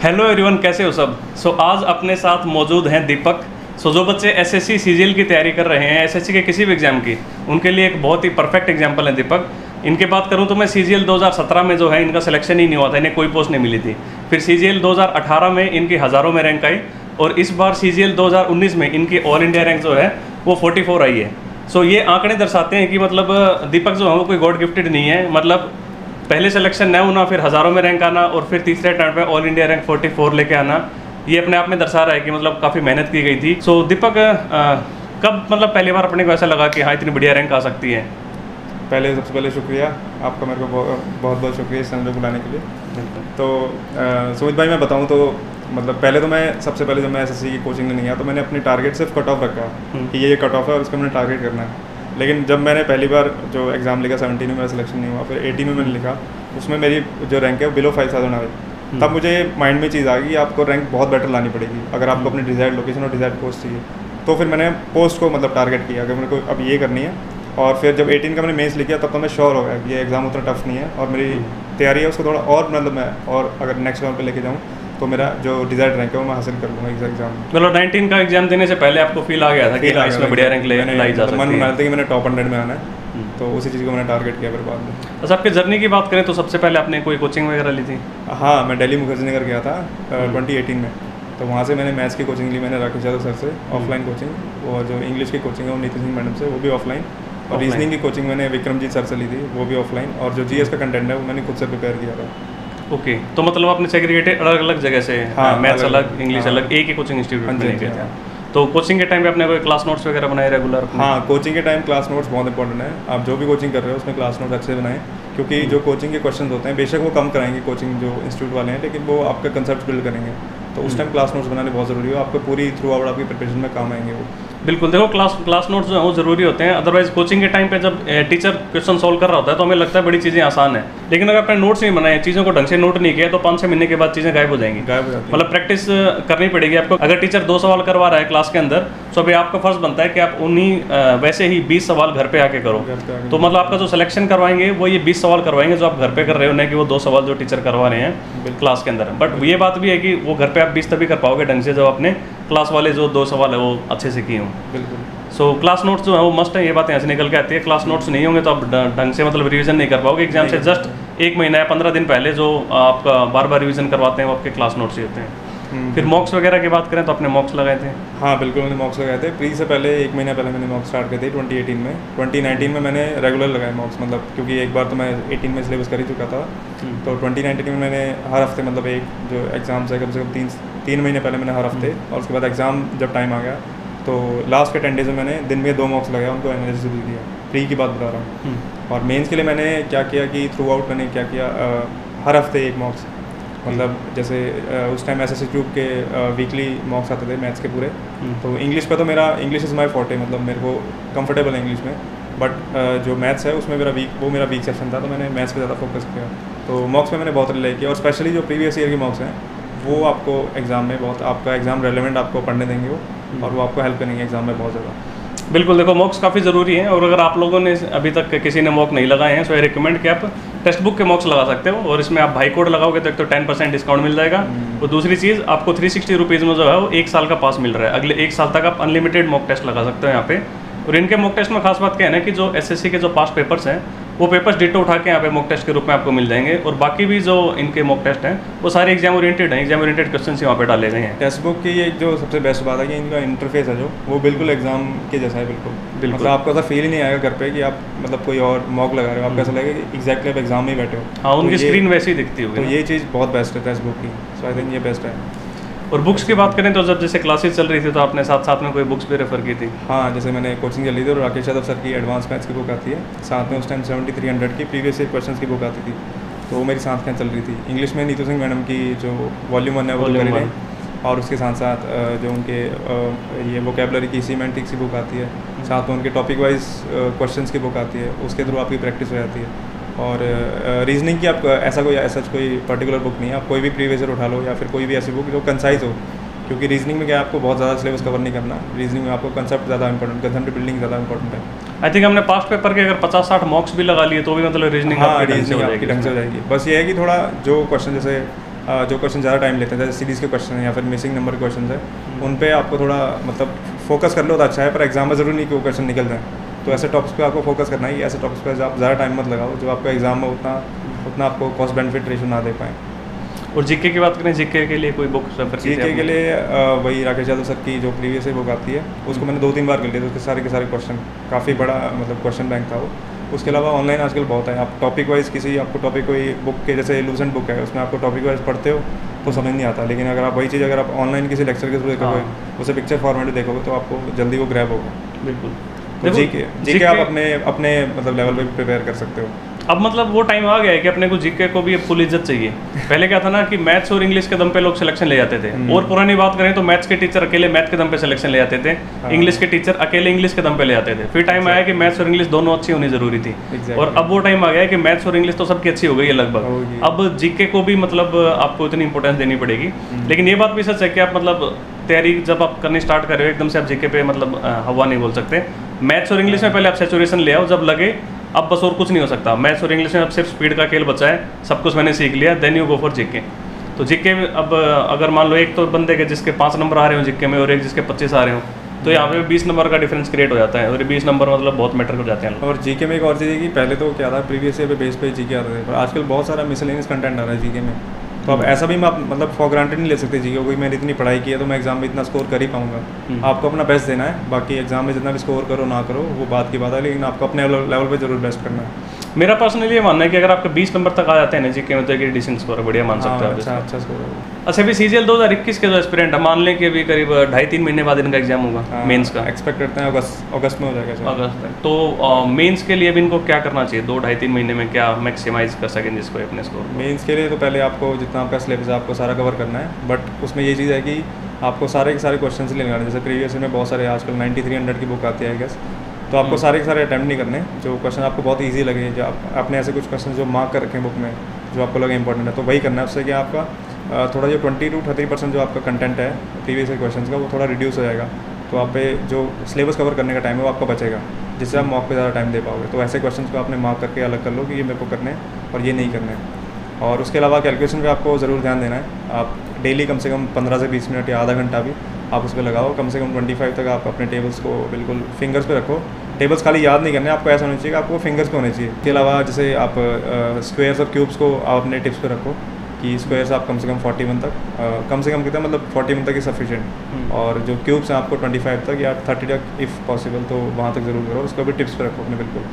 Hello everyone, कैसे हो सब। आज अपने साथ मौजूद हैं दीपक। जो बच्चे एसएससी सीजीएल की तैयारी कर रहे हैं, एसएससी के किसी भी एग्जाम की, उनके लिए एक बहुत ही परफेक्ट एग्जाम्पल है दीपक। इनके बात करूं तो मैं सीजीएल 2017 में जो है इनका सिलेक्शन ही नहीं हुआ था, इन्हें कोई पोस्ट नहीं मिली थी। फिर सीजीएल 2018 में इनकी हज़ारों में रैंक आई और इस बार सीजीएल 2019 में इनकी ऑल इंडिया रैंक जो है वो 44 आई है। ये आंकड़े दर्शाते हैं कि मतलब दीपक जो है वो कोई गॉड गिफ्टेड नहीं है। मतलब पहले सिलेक्शन न होना, फिर हज़ारों में रैंक आना और फिर तीसरे टर्न पे ऑल इंडिया रैंक 44 लेके आना, ये अपने आप में दर्शा रहा है कि मतलब काफ़ी मेहनत की गई थी। दीपक, कब मतलब पहली बार अपने को ऐसा लगा कि हाँ इतनी बढ़िया रैंक आ सकती है? सबसे पहले शुक्रिया आपका, मेरे को बहुत बहुत शुक्रिया इस चैनल बुलाने के लिए। तो सुमित भाई, मैं बताऊं तो मतलब पहले तो मैं सबसे पहले जब मैं एसएससी की कोचिंग लेने गया तो मैंने अपनी टारगेट सिर्फ कट ऑफ रखा कि ये कट ऑफ है और इसका मैंने टारगेट करना है। लेकिन जब मैंने पहली बार जो एग्ज़ाम लिखा 17 में मेरा सिलेक्शन नहीं हुआ, फिर 18 में मैंने लिखा, उसमें मेरी जो रैंक है वो बिलो 5000 आई। तब मुझे माइंड में चीज़ आ गई, आपको रैंक बहुत बेटर लानी पड़ेगी अगर आपको अपनी डिज़ायर्ड लोकेशन और डिज़ायर्ड पोस्ट चाहिए। तो फिर मैंने पोस्ट को मतलब टारगेट किया कि मेरे को अब ये करनी है। और फिर जब 18 का मैंने मेंस लिखा तब तो मैं श्योर हो गया कि ये एग्ज़ाम उतना टफ नहीं है और मेरी तैयारी है उसको थोड़ा और मतलब मैं और अगर नेक्स्ट लेवल पे लेके जाऊँ तो मेरा जो डिज़ायर्ड रैंक है वो मैं हासिल कर लूँगा इस एग्जाम में। मतलब 19 का एग्जाम देने से पहले आपको फील आ गया था कि इसमें बढ़िया रैंक लाई जा सकती है? मन बना था कि मैंने टॉप 100 में आना है, तो उसी चीज़ को मैंने टारगेट किया फिर बाद में। अच्छा, आपकी जर्नी की बात करें तो सबसे पहले आपने कोई कोचिंग वगैरह ली थी? हाँ, मैं दिल्ली मुखर्जी नगर गया था 2018 में। तो वहाँ से मैंने मैथ्स की कोचिंग ली, मैंने राकेश यादव सर से ऑफलाइन कोचिंग। और जो इंग्लिश की कोचिंग है वो नीति सिंह मैडम से, वो भी ऑफलाइन। और रीजनिंग की कोचिंग मैंने विक्रमजीत सर से ली थी, वो भी ऑफलाइन। और जो जीएस का कंटेंट है वो मैंने खुद से प्रिपेयर किया था। ओके, तो मतलब आपने सेग्रीगेटेड अलग अलग जगह से, हाँ, मैथ्स अलग, इंग्लिश अलग, एक ही कोचिंग इंस्टीट्यूट में गए थे। तो कोचिंग के टाइम पे आपने कोई क्लास नोट्स वगैरह बनाए रेगुलर? हाँ, कोचिंग के टाइम क्लास नोट्स बहुत इंपॉर्टेंट है। आप जो भी कोचिंग कर रहे हो उसमें क्लास नोट्स अच्छे बनाएं, क्योंकि जो कोचिंग के क्वेश्चन होते हैं बेशक वो कम कराएंगे कोचिंग जो इंस्टीट्यूट वाले हैं, लेकिन वो आपका कंसेप्ट बिल्ड करेंगे। तो उस टाइम क्लास नोट्स बनाने बहुत ज़रूरी हो, आपको पूरी थ्रू आउट आपकी प्रिपरेशन में काम आएंगे वो। बिल्कुल, देखो क्लास नोट्स जो है वो ज़रूरी होते हैं। अदरवाइज कोचिंग के टाइम पे जब टीचर क्वेश्चन सॉल्व कर रहा होता है तो हमें लगता है बड़ी चीज़ें आसान है, लेकिन अगर आपने नोट्स नहीं बनाए, चीज़ों को ढंग से नोट नहीं किया तो 5-6 महीने के बाद चीज़ें गायब हो जाएंगी। मतलब प्रैक्टिस करनी पड़ेगी आपको। अगर टीचर 2 सवाल करवा रहा है क्लास के अंदर, तो अभी आपका फर्ज बनता है कि आप उन्हीं वैसे ही 20 सवाल घर पे आके करो। तो मतलब आपका जो सिलेक्शन करवाएंगे वो ये 20 सवाल करवाएंगे जो आप घर पे कर रहे हो, नहीं कि वो 2 सवाल जो टीचर करवा रहे हैं क्लास के अंदर। बट ये बात भी है कि वो घर पे आप 20 तभी कर पाओगे ढंग से जब आपने क्लास वाले जो 2 सवाल है वो अच्छे से किए हों। बिल्कुल। क्लास नोट्स जो है वो मस्ट है, ये बातें ऐसे निकल के आती है। क्लास नोट्स नहीं होंगे तो आप ढंग से मतलब रिवीजन नहीं कर पाओगे। एग्जाम से जस्ट 1 महीना या 15 दिन पहले जो आपका बार रिवीजन करवाते हैं वो आपके क्लास नोट्स ही होते हैं। फिर मॉक्स वगैरह की बात करें तो आपने मॉक्स लगाए थे? हाँ बिल्कुल, मैंने मॉक्स लगाए थे। प्री से पहले 1 महीना पहले मैंने मॉक्स स्टार्ट किए थे 2018 में। 2019 में मैंने रेगुलर लगाए मॉक्स, मतलब क्योंकि एक बार तो मैं 18 में सिलेबस कर ही चुका था। तो 2019 में मैंने हर हफ्ते मतलब एक जो एग्ज़ाम्स है कम से कम 3 महीने पहले मैंने हर हफ्ते, और उसके बाद एग्ज़ाम जब टाइम आ गया तो लास्ट के 10 डेज में मैंने दिन में 2 मॉक्स लगाया, उनको एनालिसिस भी दिया। प्री की बात बता रहा हूँ। और मेंस के लिए मैंने क्या किया कि थ्रू आउट मैंने क्या किया, हर हफ्ते 1 मॉक्स, मतलब जैसे उस टाइम एसएससी ट्यूब के वीकली मॉक्स आते थे मैथ्स के पूरे। तो इंग्लिश पे तो मेरा इंग्लिश इज़ माय फॉर्टे, मतलब मेरे को कंफर्टेबल है इंग्लिश में। बट जो मैथ्स है उसमें मेरा वीक सेक्शन था, तो मैंने मैथ्स पे ज़्यादा फोकस किया। तो मॉक्स में मैंने बहुत रिलाई किया, और स्पेशली जो प्रीवियस ईयर के मॉक्स हैं वो आपको एग्ज़ाम में बहुत, आपका एग्ज़ाम रेलेवेंट आपको पढ़ने देंगे वो, और वो आपको हेल्प करेंगे एग्ज़ाम में बहुत ज़्यादा। बिल्कुल, देखो मॉक्स काफ़ी ज़रूरी हैं। और अगर आप लोगों ने अभी तक किसी ने मॉक नहीं लगाए हैं तो आई रिकमेंड कि आप टेक्स्ट बुक के मॉक्स लगा सकते हो, और इसमें आप भाई कोड लगाओगे तो एक तो 10% डिस्काउंट मिल जाएगा। और दूसरी चीज़, आपको 360 रुपीज़ में जो है वो 1 साल का पास मिल रहा है। अगले 1 साल तक आप अनलिमिटेड मॉक टेस्ट लगा सकते हो यहाँ पे। और इनके मॉक टेस्ट में खास बात क्या है ना कि जो एसएससी के जो पास पेपर्स हैं वो पेपर्स डिटो उठा के यहाँ पे मॉक टेस्ट के रूप में आपको मिल जाएंगे। और बाकी भी जो इनके मॉक टेस्ट हैं वो सारे एग्जाम ओरिएंटेड हैं, एग्जाम ओरिएंटेड क्वेश्चन ही वहाँ पे डाले गए हैं। टेक्स्ट बुक की एक जो सबसे बेस्ट बात है कि इनका इंटरफेस है जो वो बिल्कुल एग्जाम के जैसा है। बिल्कुल मतलब आपको ऐसा फील ही नहीं आएगा घर पे कि आप मतलब कोई और मॉक लगा रहे हो, आपको ऐसा लगेगा कि एग्जैक्टली आप एग्जाम में ही बैठे हो। हाँ, उनकी स्क्रीन वैसी दिखती होगी। तो ये चीज़ बहुत बेस्ट है टेक्स्ट बुक की, सो आई थिंक ये बेस्ट है। और बुक्स की बात करें तो जब जैसे क्लासेस चल रही थी तो आपने साथ साथ में कोई बुक्स भी रेफर की थी? हाँ, जैसे मैंने कोचिंग चली थी और राकेश यादव सर की एडवांस मैथ्स की बुक आती है, साथ में उस टाइम 7300 की प्रीवियस ईयर क्वेश्चन की बुक आती थी, तो वो मेरी साथ में चल रही थी। इंग्लिश में नीति सिंह मैडम की जो वॉल्यूम 1 है वो करी थी, और उसके साथ साथ जो उनके ये वोकेबलरी की सीमेंटिक्स की बुक आती है, साथ में उनके टॉपिक वाइज क्वेश्चंस की बुक आती है, उसके थ्रू आपकी प्रैक्टिस हो जाती है। और रीजनिंग की आप ऐसा कोई पर्टिकुलर बुक नहीं है, आप कोई भी प्रीवियस ईयर उठा लो या फिर कोई भी ऐसी बुक जो कंसाइज हो, क्योंकि रीजनिंग में क्या आपको बहुत ज़्यादा सिलेबस कवर नहीं करना। रीजनिंग में आपको कंसेप्ट ज़्यादा इंपॉर्टेंट, कंसेप्ट बिल्डिंग ज़्यादा इंपॉर्टेंट है। आई थिंक हमने पास्ट पेपर के अगर 50-60 मॉक्स भी लगा लिए तो भी मतलब रीजनिंग आपकी ढंग से हो जाएगी। बस ये है कि थोड़ा जो क्वेश्चन जैसे जो क्वेश्चन ज़्यादा टाइम लेते हैं, जैसे सीरीज़ के क्वेश्चन है या फिर मिसिंग नंबर के क्वेश्चन है, उन पे आपको थोड़ा मतलब फोकस कर लो तो अच्छा है, पर एग्जाम में ज़रूरी नहीं कि वो क्वेश्चन निकल जाए। तो ऐसे टॉपिक्स पे आपको फोकस करना है, ऐसे टॉपिक्स पे आप ज़्यादा टाइम मत लगाओ जो आपको एग्जाम में उतना आपको कॉस्ट बेनिफिट रेशो ना दे पाएँ। और जीके की बात करें, जीके के लिए कोई बुक रेफर की? जीके के लिए वही राकेश यादव सर की जो प्रीवियस बुक आती है, उसको मैंने 2-3 बार कर लिया, तो उसके सारे के सारे क्वेश्चन, काफ़ी बड़ा मतलब क्वेश्चन बैंक था वो। उसके अलावा ऑनलाइन आजकल बहुत है, आप टॉपिक वाइज आपको टॉपिक कोई बुक के जैसे लूसेंट बुक है, उसमें आपको टॉपिक वाइज पढ़ते हो तो समझ नहीं आता, लेकिन अगर आप वही चीज़ अगर आप ऑनलाइन किसी लेक्चर के थ्रू देखोगे, उसे पिक्चर फॉर्मेट में देखोगे तो आपको जल्दी वो ग्रैब होगा। बिल्कुल। तो जीके आप अपने मतलब लेवल पे प्रिपेयर कर सकते हो। अब मतलब वो टाइम आ गया है कि अपने को जीके को भी अब फुल इज्जत चाहिए। पहले क्या था ना कि मैथ्स और इंग्लिश के दम पे लोग सिलेक्शन ले जाते थे, और पुरानी बात करें तो मैथ्स के टीचर अकेले मैथ के दम पे सिलेक्शन ले जाते थे, इंग्लिश के टीचर अकेले इंग्लिश के दम पे ले जाते थे। फिर टाइम आया कि मैथ्स और इंग्लिश दोनों अच्छी होनी जरूरी थी, और अब वो टाइम आ गया कि मैथ्स और इंग्लिश तो सबकी अच्छी हो गई है लगभग, अब जीके को भी मतलब आपको इतनी इंपॉर्टेंस देनी पड़ेगी। लेकिन ये बात भी सच है कि आप मतलब तैयारी जब आप करनी स्टार्ट कर रहे हो एकदम से आप जीके पे मतलब हवा नहीं बोल सकते। मैथ्स और इंग्लिश में पहले आप सैचुरेशन ले आओ, जब लगे अब बस और कुछ नहीं हो सकता। मैथ्स और इंग्लिश में अब सिर्फ स्पीड का खेल बचा है, सब कुछ मैंने सीख लिया, then you go for GK. तो जीके अब अगर मान लो एक तो बंदे के जिसके 5 नंबर आ रहे हो जीके में और एक जिसके 25 आ रहे हो, तो यहाँ पे 20 नंबर का डिफरेंस क्रिएट हो जाता है, और 20 नंबर मतलब बहुत मैटर कर जाते हैं। और जीके में एक और चीज़ है कि पहले तो क्या था, प्रीवियस ईयर पे बेस पे जीके आते थे, पर आजकल बहुत सारा मिसलेनियस कंटेंट आ रहा है जीके में। तो अब ऐसा भी मैं मतलब फॉर ग्रांटेड नहीं ले सकते जीके को, मैंने इतनी पढ़ाई की है तो मैं एग्जाम में इतना स्कोर कर ही पाऊंगा। आपको अपना बेस्ट देना है, बाकी एग्जाम में जितना भी स्कोर करो ना करो वो बात की बात है, लेकिन आपको अपने लेवल पे जरूर बेस्ट करना है। मेरा पर्सनली ये मानना है कि अगर आपके 20 नंबर तक आ जाते हैं ना जीके में तो एक डिसेंट स्कोर है, बढ़िया मान सकते हो। अच्छा स्कोर है। अच्छा, अभी सीजीएल 2021 के जो एस्पिरेंट है, मान लें कि अभी करीब 2.5-3 महीने बाद इनका एग्जाम होगा मेंस का, एक्सपेक्ट करते हैं अगस्त में हो जाएगा। अगस्त में। तो मेंस के लिए भी इनको क्या करना चाहिए, 2-2.5-3 महीने में क्या मैक्सिमाइज कर सकें जिसको अपने स्कोर? मेंस के लिए तो पहले आपको जितना आपका सिलेबस है आपको सारा कवर करना है, बट उसमें ये चीज़ है कि आपको सारे के सारे क्वेश्चन से लेना है। जैसे प्रीवियस में बहुत सारे आजकल 9300 की बुक आती है गेस, तो आपको सारे के सारे अटैम्प्ट नहीं करने। जो क्वेश्चन आपको बहुत इजी लगे, जो आपने ऐसे कुछ क्वेश्चन जो मार्क कर रखें बुक में जो आपको लगे इंपॉर्टेंट है, तो वही करना है। उससे क्या आपका थोड़ा जो 20-30% जो आपका कंटेंट है प्रीवियस क्वेश्चन का वो थोड़ा रिड्यूस हो जाएगा, तो आप पे जो सिलेबस कवर करने का टाइम है वो आपका बचेगा, जिससे आप मॉक पे ज़्यादा टाइम दे पाओगे। तो ऐसे क्वेश्चन को आपने मार्क करके अलग कर लो कि ये मेरे को करने हैं और ये नहीं करने हैं। और उसके अलावा कैलकुलेशन पे आपको ज़रूर ध्यान देना है। आप डेली कम से कम 15 से 20 मिनट या आधा घंटा भी आप उस पर लगाओ, कम से कम 25 तक आप अपने टेबल्स को बिल्कुल फिंगर्स पे रखो। टेबल्स खाली याद नहीं करने, आपको ऐसा होना चाहिए कि आपको फिंगर्स पे होने चाहिए। इसके अलावा जैसे आप स्क्वायर्स और क्यूब्स को आप अपने टिप्स पे रखो कि स्क्वायर्स आप कम से कम 41 तक, कम से कम कितना मतलब 41 तक ही सफिशिएंट, और जो क्यूब्स हैं आपको 25 तक या 30 तक इफ़ पॉसिबल, तो वहाँ तक ज़रूर करो। उसको भी टिप्स पे रखो अपने बिल्कुल।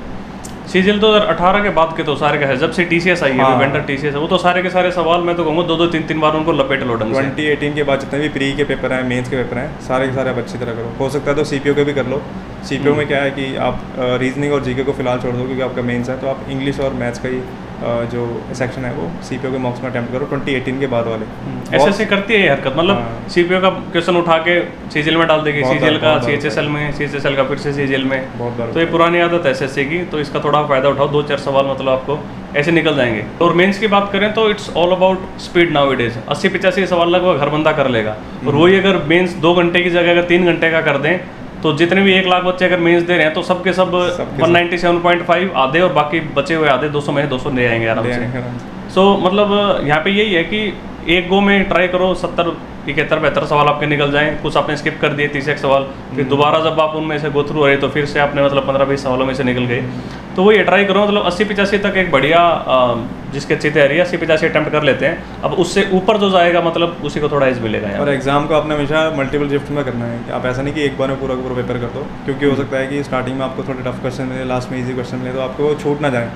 सीजीएल 2018 के बाद के तो सारे का है, जब से टीसीएस आई है, वेंडर टीसीएस है, वो तो सारे के सारे सवाल मैं तो कहूँगा 2-3 बार उनको लपेट लो ढंग से। 2018 के बाद जितने भी प्री के पेपर हैं, मेंस के पेपर हैं, सारे के सारे आप अच्छी तरह करो। हो सकता है तो सीपीओ के भी कर लो। सीपीओ में क्या है कि आप रीजनिंग और जीके को फिलहाल छोड़ दो क्योंकि आपका मेंस है, तो आप इंग्लिश और मैथ्स का ही जो सेक्शन है वो सीपीओ के मॉक्स में अटेम्प्ट करो 2018 के बाद वाले। एसएससी करती है ये हरकत, मतलब सीपीओ का क्वेश्चन उठा के सीजीएल में डाल देगी, सीजीएल का सीएचएसएल में, सीएचएसएल का फिर से सीजीएल में। तो ये पुरानी आदत है एसएससी की, तो इसका थोड़ा फायदा उठाओ। 2-4 सवाल मतलब आपको ऐसे निकल जाएंगे। और मेंस की बात करें तो it's all about speed now it is. 80-85 सवाल लगभग हर बंदा कर लेगा, और वही अगर मेंस 2 घंटे की जगह अगर 3 घंटे का कर दें तो जितने भी 1 लाख बच्चे अगर मेंस दे रहे हैं तो सबके सब 197.5 आधे, और बाकी बचे हुए आधे 200 में 200 ले आएंगे आराम से। सो मतलब यहाँ पे यही है कि एक गो में ट्राई करो 70-71-72 सवाल आपके निकल जाएं। कुछ आपने स्किप कर दिए 30 सवाल, फिर दोबारा जब आप उनमें से गो थ्रू हो रहे तो फिर से आपने मतलब 15-20 सवालों में से निकल गए। तो वो ये ट्राई करो मतलब 80-85 तक एक बढ़िया जिसकी अच्छी तैयारी है 80-85 अटैम्प्ट कर लेते हैं। अब उससे ऊपर जो जाएगा मतलब उसी को थोड़ा एज मिलेगा। और एग्जाम को आपने हमेशा मल्टीपल शिफ्ट में करना है। आप ऐसा नहीं कि एक बार में पूरा पेपर कर दो, क्योंकि हो सकता है कि स्टार्टिंग में आपको थोड़े टफ क्वेश्चन मिले, लास्ट में ईजी क्वेश्चन मिले, तो आपको छूट ना जाए।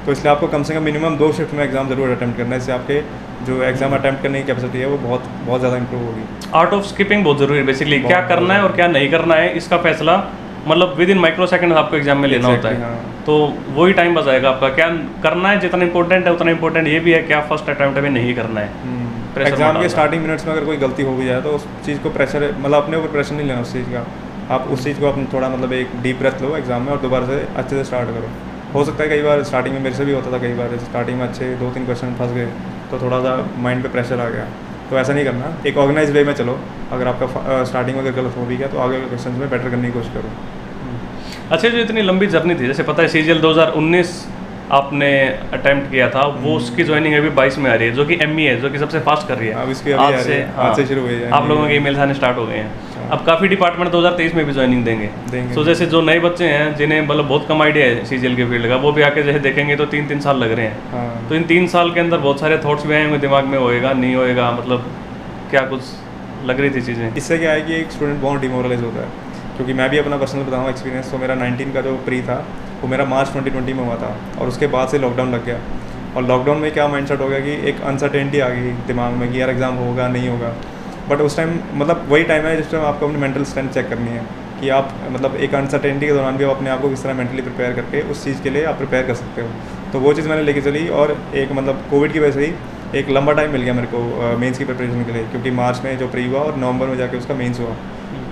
तो इसलिए आपको कम से कम मिनिमम 2 शिफ्ट में एग्जाम जरूर अटैम्प्ट करना है, इससे आपके जो एग्जाम अटैम्प्ट करने की कैपेसिटी है वो बहुत ज़्यादा इंप्रूव होगी। आर्ट ऑफ स्किपिंग बहुत जरूरी है। बेसिकली क्या करना है और क्या नहीं करना है इसका फैसला मतलब विद इन माइक्रो सेकंड आपको एग्जाम में लेना होता है। तो वही टाइम बचाएगा आपका। क्या करना है जितना इंपॉर्टेंट है उतना इंपॉर्टेंट ये भी है क्या फर्स्ट अटैम्प्ट में नहीं करना है। एग्जाम के स्टार्टिंग मिनट्स में अगर कोई गलती हो भी जाए तो उस चीज़ को प्रेशर मतलब अपने ऊपर प्रेशर नहीं लेना उस चीज़ का। आप उस चीज़ को अपने थोड़ा मतलब एक डीप ब्रेथ लो एग्जाम में और दोबारा से अच्छे से स्टार्ट करो। हो सकता है कई बार स्टार्टिंग में मेरे से भी होता था, कई बार स्टार्टिंग में अच्छे 2-3 क्वेश्चन फंस गए तो थोड़ा सा माइंड पे प्रेशर आ गया। तो ऐसा नहीं करना, एक ऑर्गेनाइज वे में चलो। अगर आपका स्टार्टिंग में अगर गलत हो भी गया तो आगे के क्वेश्चन में बेटर करने की कोशिश करो। अच्छा, जो इतनी लंबी जर्नी थी, जैसे पता है सीजीएल 2019 आपने अटेम्प्ट किया था वो उसकी ज्वाइनिंग अभी 22 में आ रही है, जो कि एमई है, जो कि सबसे फास्ट कर रही है। अब इसकी अभी आज से शुरू हुई है, आप लोगों के ईमेल्स आने स्टार्ट हो गए हैं। अब काफ़ी डिपार्टमेंट 2023 में भी ज्वाइनिंग देंगे। तो जैसे जो नए बच्चे हैं जिन्हें मतलब बहुत कम आइडिया है सीजीएल के फील्ड का, वो भी आके जैसे देखेंगे तो 3-3 साल लग रहे हैं। तो इन 3 साल के अंदर बहुत सारे थॉट्स भी आए होंगे दिमाग में, होएगा नहीं होएगा, मतलब क्या कुछ लग रही थी चीज़ें। इससे क्या है कि एक स्टूडेंट बहुत डिमोरलाइज होता है, क्योंकि मैं भी अपना पर्सनल बताऊँ एक्सपीरियंस, तो मेरा 19 का जो प्री था वो मेरा मार्च 2020 में हुआ था, और उसके बाद से लॉकडाउन लग गया। और लॉकडाउन में क्या माइंडसेट हो गया कि एक अनसर्टेनिटी आ गई दिमाग में कि यार एग्ज़ाम होगा नहीं होगा। बट उस टाइम मतलब वही टाइम है जिस टाइम आपको अपनी मेंटल स्ट्रेंथ चेक करनी है कि आप मतलब एक अनसर्टेनिटी के दौरान भी आप अपने आप को किस तरह मेंटली प्रिपेयर करके उस चीज़ के लिए आप प्रिपेयर कर सकते हो। तो वो चीज़ मैंने लेके चली, और एक मतलब कोविड की वजह से ही एक लंबा टाइम मिल गया मेरे को मेंस की प्रिपरेशन के लिए, क्योंकि मार्च में जो प्री हुआ और नवंबर में जाके उसका मेंस हुआ।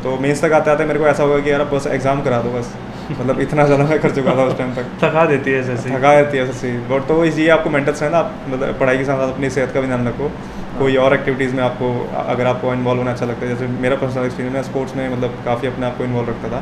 तो मेंस तक आते आते मेरे को ऐसा हुआ कि यार बस एग्ज़ाम करा दो बस, मतलब इतना ज़्यादा मैं कर चुका था उस टाइम तक। थका देती है ऐसे, थका देती है ऐसे। बट तो इसलिए आपको मेंटल स्ट्रेंथ, आप मतलब पढ़ाई के साथ साथ अपनी सेहत का भी ध्यान रखो। कोई और एक्टिविटीज़ में आपको अगर आपको इन्वॉल्व होना अच्छा लगता है, जैसे मेरा पर्सनल एक्सपीरियंस में स्पोर्ट्स में मतलब काफ़ी अपने आप को इन्वॉल्व रखता था,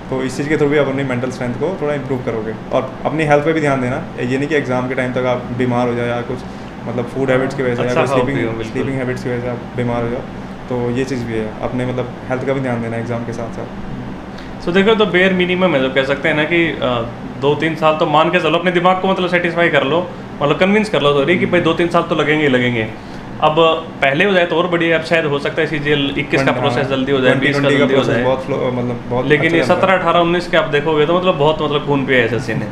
तो इस चीज़ के थ्रू भी आप अपनी मेंटल स्ट्रेंथ को थोड़ा इंप्रूव करोगे। और अपनी हेल्थ पे भी ध्यान देना, ये नहीं कि एग्ज़ाम के टाइम तक आप बीमार हो जाए या कुछ मतलब फूड हैबिट्स की वजह से या स्लीपिंग हैबिट्स की वजह से आप बीमार हो जाओ, तो ये चीज़ भी है। अपने मतलब हेल्थ का भी ध्यान देना एग्ज़ाम के साथ साथ। सो देखो तो बेयर मिनिमम है जो कह सकते हैं ना कि 2-3 साल तो मान के चलो, अपने दिमाग को मतलब सेटिस्फाई कर लो, मतलब कन्विंस कर लो सॉरी कि भाई 2-3 साल तो लगेंगे ही लगेंगे। अब पहले हो जाए तो और बढ़िया, अब शायद हो सकता है सीजीएल 21 का प्रोसेस जल्दी हो जाए, 20 का जल्दी हो जाए, बहुत लेकिन ये 17, 18, 19 के आप देखोगे तो मतलब बहुत मतलब खून पिया है एसएससी ने।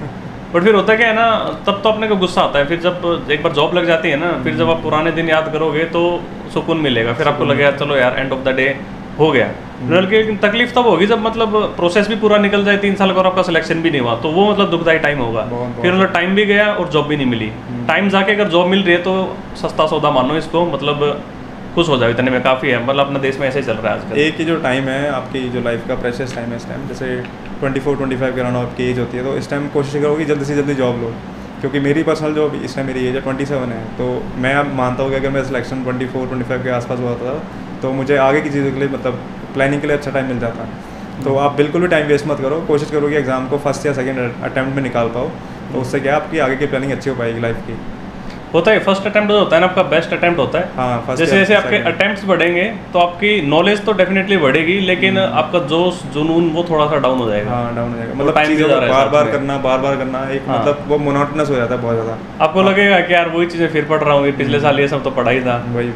बट फिर होता क्या है ना, तब तो अपने को गुस्सा आता है, फिर जब एक बार जॉब लग जाती है ना, फिर जब आप पुराने दिन याद करोगे तो सुकून मिलेगा, फिर आपको लगेगा चलो यार एंड ऑफ द डे हो गया। लेकिन तकलीफ तब होगी जब मतलब प्रोसेस भी पूरा निकल जाए 3 साल का और आपका सिलेक्शन भी नहीं हुआ, तो वो मतलब दुखदायी टाइम होगा। फिर मतलब टाइम भी गया और जॉब भी नहीं मिली। टाइम जाके अगर जॉब मिल रही है तो सस्ता सौदा मानो इसको, मतलब खुश हो जाओ, इतने में काफ़ी है। मतलब अपना देश में ऐसे ही चल रहा है आजकल। एक ही जो टाइम है आपकी जो लाइफ का प्रेशियस टाइम है इस टाइम, जैसे 24-25 के अराउंड आपकी एज होती है, तो इस टाइम कोशिश करो कि जल्दी से जल्दी जॉब लो। क्योंकि मेरी पर्सनल जो इस टाइम मेरी एज है 27 है, तो मैं अब मानता हूँ कि अगर मेरा सिलेक्शन 24-25 के आसपास हुआ था तो मुझे आगे की चीज़ों के लिए मतलब प्लानिंग के लिए अच्छा टाइम मिल जाता। तो आप बिल्कुल भी टाइम वेस्ट मत करो, कोशिश करो कि एग्ज़ाम को फर्स्ट या सेकंड अटैम्प्ट में निकाल पाओ, तो उससे क्या आपकी आगे की प्लानिंग अच्छी हो पाएगी लाइफ की। होता है फर्स्ट अटैम्प्ट होता है ना आपका बेस्ट अटैम्प्ट होता है। हाँ, जैसे जैसे आपके अटैम्प्ट्स बढ़ेंगे तो आपकी नॉलेज तो डेफिनेटली बढ़ेगी, लेकिन आपका जोश जुनून वो थोड़ा सा डाउन हो जाएगा। हाँ, डाउन हो जाएगा, मतलब चीज़ें बार बार करना एक मतलब वो मोनोटोनस हो जाता है बहुत ज़्यादा। आपको लगेगा कि यार वही चीज़ें फिर पढ़ रहा हूँ, पिछले साल ये सब तो पढ़ाई था। वही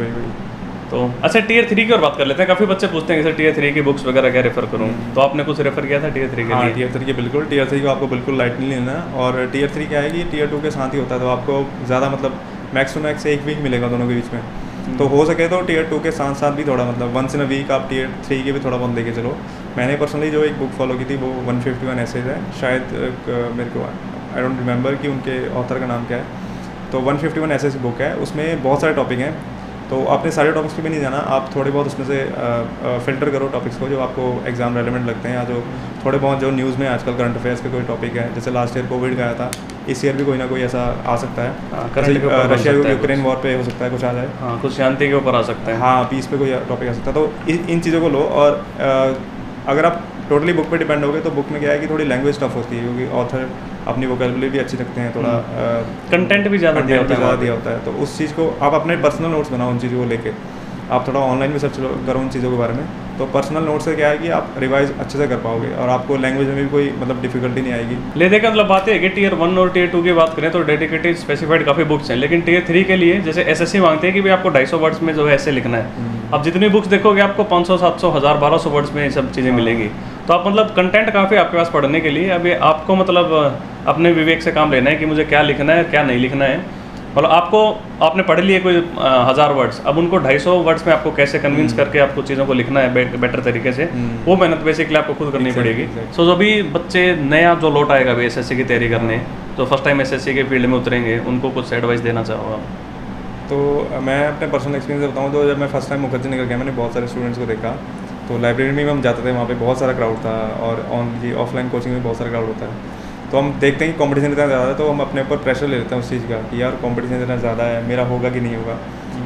तो अच्छा टीयर 3 की और बात कर लेते हैं। काफ़ी बच्चे पूछते हैं कि सर टीयर 3 की बुक्स वगैरह क्या रेफर करूँ, तो आपने कुछ रेफर किया था टीयर 3 के लिए? हाँ, टीयर 3 की बिल्कुल, टीयर 3 को आपको बिल्कुल लाइट नहीं लेना। और टीयर 3 क्या है कि टीयर 2 के साथ ही होता है, तो आपको ज़्यादा मतलब मैक्स टू मैक्स 1 वीक मिलेगा दोनों के बीच में। तो हो सके तो टीयर 2 के साथ साथ भी थोड़ा मतलब वंस इन अ वीक आप टीयर 3 के भी थोड़ा बहुत लेके चलो। मैंने पर्सनली जो एक बुक फॉलो की थी वो 151 एसेज है, शायद मेरे को आई डोंट रिमेंबर कि उनके ऑथर का नाम क्या है। तो 151 एसेज बुक है, उसमें बहुत सारे टॉपिक हैं, तो आपने सारे टॉपिक्स पे भी नहीं जाना, आप थोड़े बहुत उसमें से फ़िल्टर करो टॉपिक्स को जो आपको एग्ज़ाम रेलेवेंट लगते हैं, या जो थोड़े बहुत जो न्यूज़ में आजकल करंट अफेयर्स के कोई टॉपिक है। जैसे लास्ट ईयर कोविड का आया था, इस ईयर भी कोई ना कोई ऐसा आ सकता है। रशिया यूक्रेन वॉर पे हो सकता है कुछ आ जाए। हाँ, कुछ शांति के ऊपर आ सकता है। हाँ, पीस पे कोई टॉपिक आ सकता है। तो इन चीज़ों को लो। और अगर आप टोटली बुक पे डिपेंड हो गए तो बुक में क्या है कि थोड़ी लैंग्वेज टफ होती है, क्योंकि ऑथर अपनी वोकैबुलरी भी अच्छी रखते हैं, थोड़ा कंटेंट भी ज़्यादा दिया होता है। तो उस चीज़ को आप अपने पर्सनल नोट्स बनाओ, उन चीज़ों को लेके आप थोड़ा ऑनलाइन भी सर्च करो उन चीज़ों के बारे में। तो पर्सनल नोट से क्या है कि आप रिवाइज अच्छे से कर पाओगे और आपको लैंग्वेज में भी कोई मतलब डिफिकल्टी नहीं आएगी। ले देखा मतलब बात है कि टीयर 1 और टीयर 2 की बात करें तो डेडिकेटेड स्पेसिफाइड काफ़ी बुक्स हैं, लेकिन टीयर 3 के लिए जैसे एसएससी मांगते हैं कि भाई आपको 250 वर्ड्स में जो है ऐसे लिखना है। अब जितनी बुक्स देखोगे आपको 500, 700, 1000, 1200 वर्ड्स में ये सब चीज़ें मिलेंगी। तो आप मतलब कंटेंट काफ़ी आपके पास पढ़ने के लिए। अभी आपको मतलब अपने विवेक से काम लेना है कि मुझे क्या लिखना है क्या नहीं लिखना है। मतलब आपने पढ़ लिए कोई 1000 वर्ड्स, अब उनको 250 वर्ड्स में आपको कैसे कन्विंस करके आपको चीज़ों को लिखना है बेटर तरीके से, वो मेहनत बेसिकली आपको खुद करनी पड़ेगी। सो जो भी बच्चे नया जो लौट आएगा अभी एसएससी की तैयारी करने, जो फर्स्ट टाइम एसएससी के फील्ड में उतरेंगे, उनको कुछ एडवाइस देना चाहूँगा। तो मैं अपने पर्सनल एक्सपीरियंस बताऊँ तो जब मैं फर्स्ट टाइम मुखर्जी निकल गया, मैंने बहुत सारे स्टूडेंट्स को देखा। तो लाइब्रेरी में हम जाते थे, वहाँ पे बहुत सारा क्राउड था, और ऑफलाइन कोचिंग में बहुत सारा क्राउड होता है। तो हम देखते हैं कि कंपटीशन इतना ज़्यादा है, तो हम अपने ऊपर प्रेशर ले लेते हैं उस चीज़ का कि यार कंपटीशन इतना ज़्यादा है, मेरा होगा कि नहीं होगा।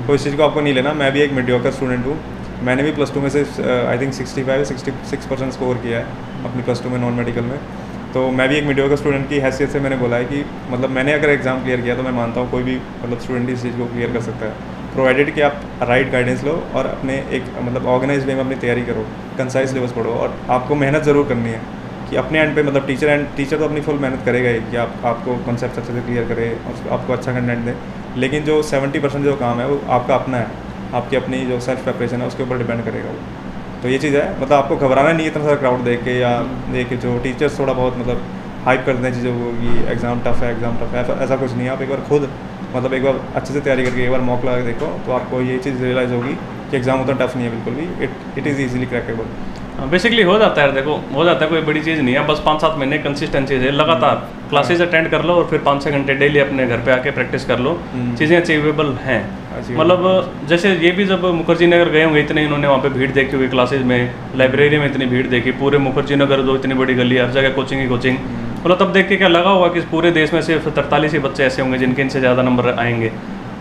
तो इस चीज़ को आपको नहीं लेना। मैं भी एक मीडियोकर स्टूडेंट हूँ, मैंने भी +2 में से आई थिंक 65-66% स्कोर किया है अपनी +2 में नॉन मेडिकल में। तो मैं भी एक मीडियोकर स्टूडेंट की हैसियत से मैंने बोला है कि मतलब मैंने अगर एग्ज़ाम क्लियर किया तो मैं मानता हूँ कोई भी मतलब स्टूडेंट इस चीज़ को क्लियर कर सकता है, प्रोवाइडेड कि आप राइट गाइडेंस लो और अपने एक मतलब ऑर्गेनाइज वे में अपनी तैयारी करो, कंसाइज सिलेबस पढ़ो, और आपको मेहनत ज़रूर करनी है कि अपने एंड पे मतलब टीचर तो अपनी फुल मेहनत करेगा ही कि आपको कॉन्सेप्ट अच्छे से क्लियर करे और आपको अच्छा कंटेंट दे, लेकिन जो 70% जो काम है वो आपका अपना है, आपकी अपनी जो सेल्फ प्रिपरेशन है उसके ऊपर डिपेंड करेगा वो। तो ये चीज़ है, मतलब आपको घबराना नहीं है इतना सारा क्राउड देख के या देख के जो टीचर्स थोड़ा बहुत मतलब हाइप करते हैं चीज़ों को कि एग्ज़ाम टफ है, ऐसा कुछ नहीं है। आप एक बार खुद मतलब एक बार अच्छे से तैयारी करके एक बार मॉक लगा के देखो तो आपको ये चीज़ रियलाइज़ होगी कि एग्ज़ाम उतना टफ नहीं है बिल्कुल भी, it is easily crackable. Basically हो जाता है, देखो हो जाता है, कोई बड़ी चीज़ नहीं है, बस 5-7 महीने कंसिस्टेंसी है, लगातार क्लासेज अटेंड कर लो और फिर 5-6 घंटे डेली अपने घर पे आके प्रैक्टिस कर लो, चीज़ें अचीवेबल हैं। मतलब जैसे ये भी जब मुखर्जी नगर गए होंगे इतने इन्होंने वहाँ पे भीड़ देखी हुई क्लासेज में, लाइब्रेरी में इतनी भीड़ देखी, पूरे मुखर्जी नगर जो इतनी बड़ी गली हर जगह कोचिंग ही कोचिंग, मतलब तब देख के क्या लगा होगा कि पूरे देश में सिर्फ 43 ही बच्चे ऐसे होंगे जिनके इनसे ज़्यादा नंबर आएंगे।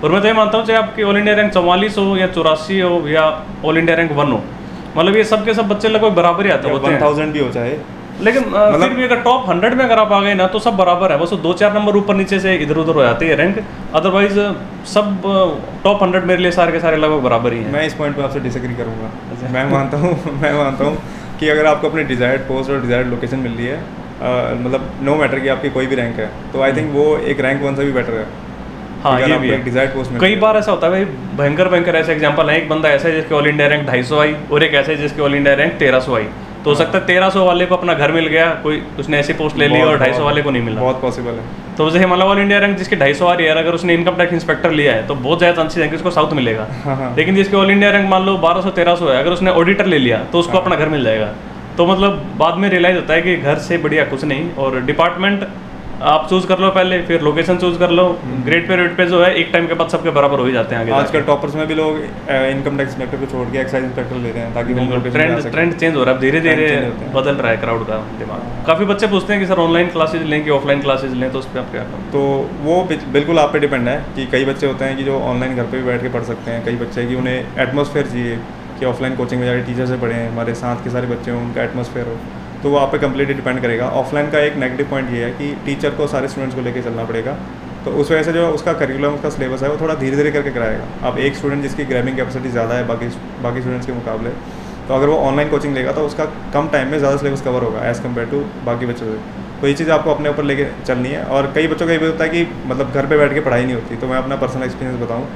और मैं तो ये मानता हूँ चाहे आपकी ऑल इंडिया रैंक 44 हो या 84 हो या ऑल इंडिया रैंक 1 हो, मतलब ये सब के सब बच्चे लगभग बराबर ही आते होते हैं, 1000 भी हो चाहे, लेकिन फिर भी अगर टॉप 100 में अगर आप आ गए ना तो सब बराबर है, बस 2-4 नंबर ऊपर नीचे से इधर उधर हो जाती है रैंक, अदरवाइज सब टॉप 100 मेरे लिए सारे के सारे लगभग बराबर ही हैं। मैं इस पॉइंट पे आपसे डिसएग्री करूँगा। मैं मानता हूँ कि अगर आपको अपनी डिजायर्ड पोस्ट और डिजायर्ड लोकेशन मिल रही है, मतलब नो मैटर कि आपकी कोई भी रैंक है, तो आई थिंक वो एक रैंक 1 से भी बेटर है। हाँ ये भी है, डिजायर्ड पोस्ट में कई बार ऐसा होता है भाई, भयंकर ऐसे एग्जांपल है, एक बंदा ऐसा है जिसकी ऑल इंडिया रैंक 250 आई और एक ऐसा है जिसकी ऑल इंडिया रैंक 1300 आई, तो हो सकता है 1300 वाले को अपना घर मिल गया, कोई उसने ऐसी पोस्ट ले ली और 250 वाले को नहीं मिला, बहुत पॉसिबल है। तो जैसे मतलब ऑल इंडिया रैंक जिसकी 250 आ रही है, अगर उसने इनकम टैक्स इंस्पेक्टर लिया है तो बहुत ज़्यादा चांसेस है कि उसको साउथ मिलेगा। लेकिन जिसकी ऑल इंडिया रैंक मान लो 1200-1300 है, अगर उसने ऑडिटर ले लिया तो उसको अपना घर मिल जाएगा। तो मतलब बाद में रियलाइज होता है कि घर से बढ़िया कुछ नहीं, और डिपार्टमेंट आप चूज कर लो पहले, फिर लोकेशन चूज कर लो, ग्रेड पे रेट पे जो है एक टाइम के बाद सबके बराबर हो ही जाते हैं। आगे आजकल टॉपर्स में भी लोग इनकम टैक्स इंस्पेक्टर को छोड़ के एक्साइज इंस्पेक्टर ले रहे हैं ताकि ट्रेंड चेंज हो रहा है, धीरे धीरे बदल रहा है क्राउड का दिमाग। काफ़ी बच्चे पूछते हैं कि सर ऑनलाइन क्लासेज लें कि ऑफलाइन क्लासेज लें, तो उस पर आप क्या करें? तो वो बिल्कुल आप पे डिपेंड है कि कई बच्चे होते हैं कि जो ऑनलाइन घर पे भी बैठ के पढ़ सकते हैं, कई बच्चे कि उन्हें एटमॉस्फेयर चाहिए कि ऑफलाइन कोचिंग में जाकर टीचर से पढ़ें, हमारे साथ के सारे बच्चे हों, उनका एटमॉस्फेयर हो, तो वो आप पे कम्प्लीटली डिपेंड करेगा। ऑफलाइन का एक नेगेटिव पॉइंट ये है कि टीचर को सारे स्टूडेंट्स को लेकर चलना पड़ेगा, तो उस वजह से जो उसका करिकुलम, उसका सिलेबस है वो थोड़ा धीरे धीरे करके कराएगा। अब एक स्टूडेंट जिसकी ग्रैबिंग कैपेसिटी ज़्यादा है बाकी स्टूडेंट्स के मुकाबले, तो अगर वो ऑनलाइन कोचिंग लेगा तो उसका कम टाइम में ज़्यादा सिलेबस कवर होगा एज़ कम्पेयर टू बाकी बच्चों से। तो ये चीज़ आपको अपने ऊपर लेके चलनी है। और कई बच्चों का ये भी होता है कि मतलब घर पर बैठ के पढ़ाई नहीं होती। तो मैं अपना पर्सनल एक्सपीरियंस बताऊँ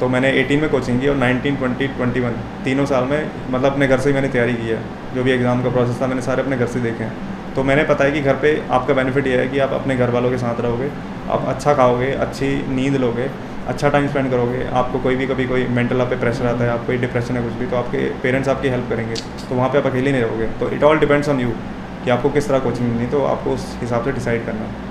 तो मैंने 18 में कोचिंग की और 19, 20, 21 तीनों साल में मतलब अपने घर से ही मैंने तैयारी की है। जो भी एग्ज़ाम का प्रोसेस था मैंने सारे अपने घर से देखे हैं। तो मैंने पता है कि घर पे आपका बेनिफिट ये है कि आप अपने घर वालों के साथ रहोगे, आप अच्छा खाओगे, अच्छी नींद लोगे, अच्छा टाइम स्पेंड करोगे, आपको कोई भी कभी कोई मेंटल आप पे प्रेशर आता है, आप कोई डिप्रेशन है कुछ भी, तो आपके पेरेंट्स आपकी हेल्प करेंगे, तो वहाँ पे आप अकेले नहीं रहोगे। तो it all depends on you कि आपको किस तरह कोचिंग मिलनी, तो आपको उस हिसाब से डिसाइड करना है।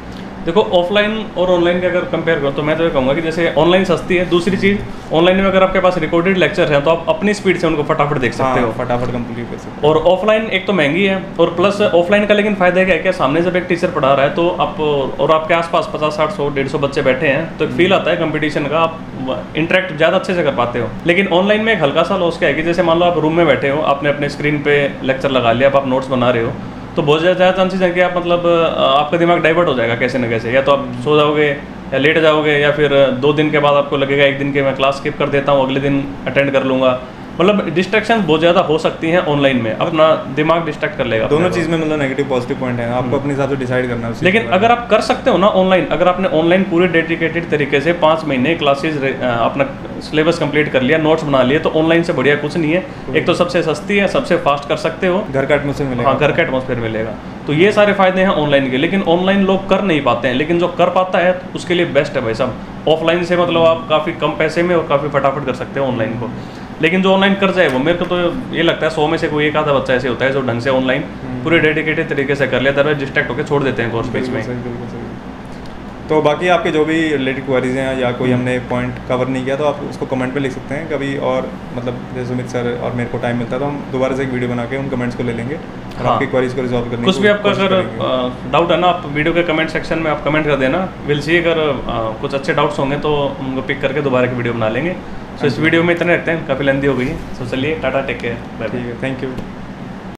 देखो ऑफलाइन और ऑनलाइन का अगर कंपेयर करो तो मैं तो ये कहूँगा कि जैसे ऑनलाइन सस्ती है, दूसरी चीज़ ऑनलाइन में अगर आपके पास रिकॉर्डेड लेक्चर हैं तो आप अपनी स्पीड से उनको फटाफट देख सकते हो, फटाफट कंप्लीट कर सकते हो। और ऑफलाइन एक तो महंगी है, और प्लस ऑफलाइन का लेकिन फ़ायदा क्या है कि सामने जब एक टीचर पढ़ा रहा है तो आप और आपके आसपास 50, 60, 100, 150 बच्चे बैठे हैं, तो एक फील आता है कंपटीशन का, आप इंटरेक्ट ज़्यादा अच्छे से कर पाते हो। लेकिन ऑनलाइन में एक हल्का सा लॉस क्या है कि जैसे मान लो आप रूम में बैठे हो, आपने अपने स्क्रीन पे लेक्चर लगा लिया, आप नोट्स बना रहे हो, तो बहुत ज़्यादा चांसेस है कि आप मतलब आपका दिमाग डाइवर्ट हो जाएगा कैसे न कैसे, या तो आप सो जाओगे या लेट जाओगे, या फिर 2 दिन के बाद आपको लगेगा एक दिन के मैं क्लास स्किप कर देता हूँ, अगले दिन अटेंड कर लूँगा। मतलब डिस्ट्रैक्शन बहुत ज़्यादा हो सकती हैं ऑनलाइन में, अपना दिमाग डिस्ट्रैक्ट कर लेगा। दोनों चीज़ में मतलब नेगेटिव पॉजिटिव पॉइंट है, आपको अपने हिसाब से डिसाइड करना है। लेकिन अगर आप कर सकते हो ना ऑनलाइन, अगर आपने ऑनलाइन पूरे डेडिकेटेड तरीके से 5 महीने क्लासेज अपना सिलेबस कंप्लीट कर लिया, नोट्स बना लिए, तो ऑनलाइन से बढ़िया कुछ नहीं है। एक तो सबसे सस्ती है, सबसे फास्ट कर सकते हो, घर का एटमॉस्फेयर मिलेगा। हाँ, घर का एटमॉस्फेयर मिलेगा। तो ये सारे फायदे हैं ऑनलाइन के। लेकिन ऑनलाइन लोग कर नहीं पाते हैं, लेकिन जो कर पाता है तो उसके लिए बेस्ट है भाई साहब। ऑफलाइन से मतलब आप काफ़ी कम पैसे में और काफ़ी फटाफट कर सकते हो ऑनलाइन को। लेकिन जो ऑनलाइन कर जाए वो, मेरे को तो ये लगता है 100 में से कोई एक आधा बच्चा ऐसे होता है जो ढंग से ऑनलाइन पूरे डेडिकेटेड तरीके से कर लिया, अदरवाइज डिस्ट्रैक्ट होकर छोड़ देते हैं कोर्स बीच में। तो बाकी आपके जो भी रिलेटेड क्वेरीज हैं या कोई हमने पॉइंट कवर नहीं किया तो आप उसको कमेंट में लिख सकते हैं कभी, और मतलब जैसे सुमित सर और मेरे को टाइम मिलता है तो हम दोबारा से एक वीडियो बना के उन कमेंट्स को ले लेंगे और आपकी क्वेरीज को रिजॉल्व करने की कुछ भी आपका अगर डाउट है ना, आप वीडियो के कमेंट सेक्शन में आप कमेंट कर देना, विल सी। अगर कुछ अच्छे डाउट्स होंगे तो उनको पिक करके दोबारा की वीडियो बना लेंगे। तो इस वीडियो में इतने रखते हैं, काफ़ी लेंदी हो गई है। तो चलिए टाटा, टेक केयर, ठीक है, थैंक यू।